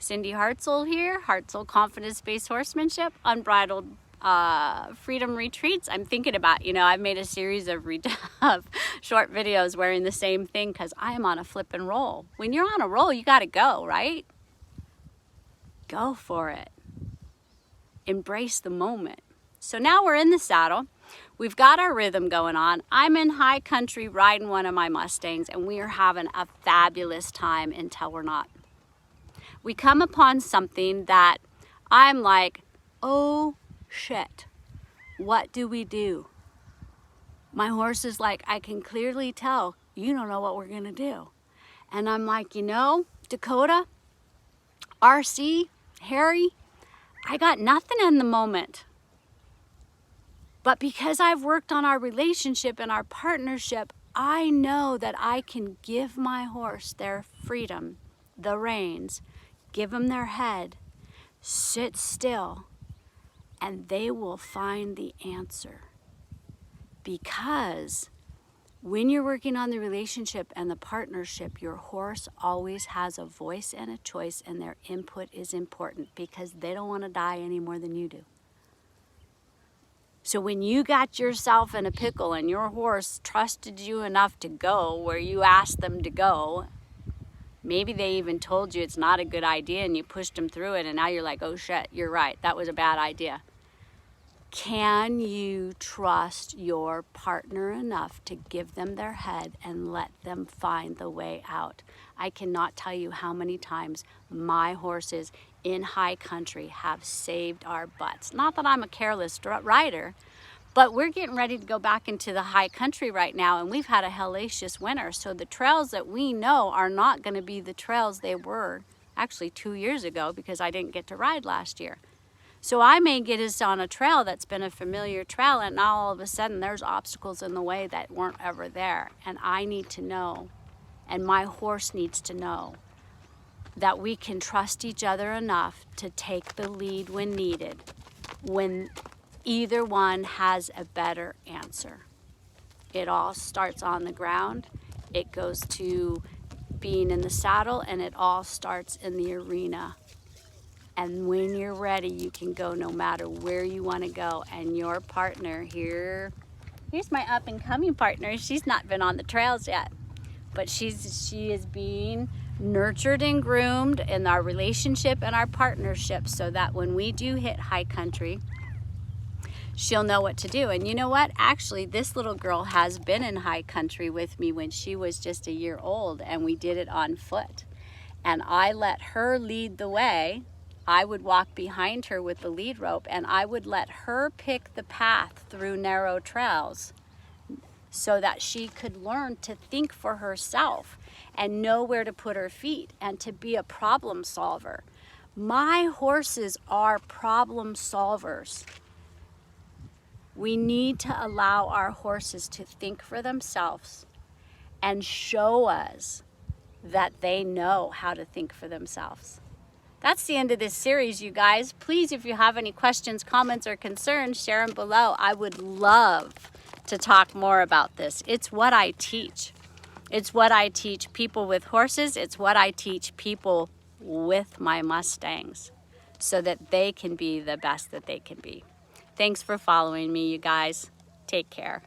Cindy Hartzell here, Hartzell Confidence-Based Horsemanship, Unbridled Freedom Retreats. I'm thinking about, I've made a series of short videos wearing the same thing because I am on a flip and roll. When you're on a roll, you got to go, right? Go for it. Embrace the moment. So now we're in the saddle. We've got our rhythm going on. I'm in high country riding one of my Mustangs, and we are having a fabulous time until we're not. We come upon something that I'm like, oh shit, what do we do? My horse is like, I can clearly tell you don't know what we're gonna do. And I'm like, Dakota, RC, Harry, I got nothing in the moment. But because I've worked on our relationship and our partnership, I know that I can give my horse their freedom, the reins, give them their head, sit still, and they will find the answer. Because when you're working on the relationship and the partnership, your horse always has a voice and a choice, and their input is important because they don't want to die any more than you do. So when you got yourself in a pickle and your horse trusted you enough to go where you asked them to go, maybe they even told you it's not a good idea and you pushed them through it, and now you're like, oh shit, you're right, that was a bad idea. Can you trust your partner enough to give them their head and let them find the way out? I cannot tell you how many times my horses in high country have saved our butts. Not that I'm a careless rider, but we're getting ready to go back into the high country right now, and we've had a hellacious winter. So the trails that we know are not going to be the trails they were actually 2 years ago, because I didn't get to ride last year. So I may get us on a trail that's been a familiar trail, and now all of a sudden there's obstacles in the way that weren't ever there. And I need to know, and my horse needs to know, that we can trust each other enough to take the lead when needed, when either one has a better answer. It all starts on the ground, it goes to being in the saddle, and it all starts in the arena. And when you're ready, you can go no matter where you want to go. And your partner here's my up and coming partner. She's not been on the trails yet, but she is being nurtured and groomed in our relationship and our partnership, so that when we do hit high country, she'll know what to do. And you know what? Actually, this little girl has been in high country with me when she was just a year old, and we did it on foot. And I let her lead the way. I would walk behind her with the lead rope, and I would let her pick the path through narrow trails so that she could learn to think for herself and know where to put her feet and to be a problem solver. My horses are problem solvers. We need to allow our horses to think for themselves and show us that they know how to think for themselves. That's the end of this series, you guys. Please, if you have any questions, comments, or concerns, share them below. I would love to talk more about this. It's what I teach. It's what I teach people with horses. It's what I teach people with my Mustangs, so that they can be the best that they can be. Thanks for following me, you guys. Take care.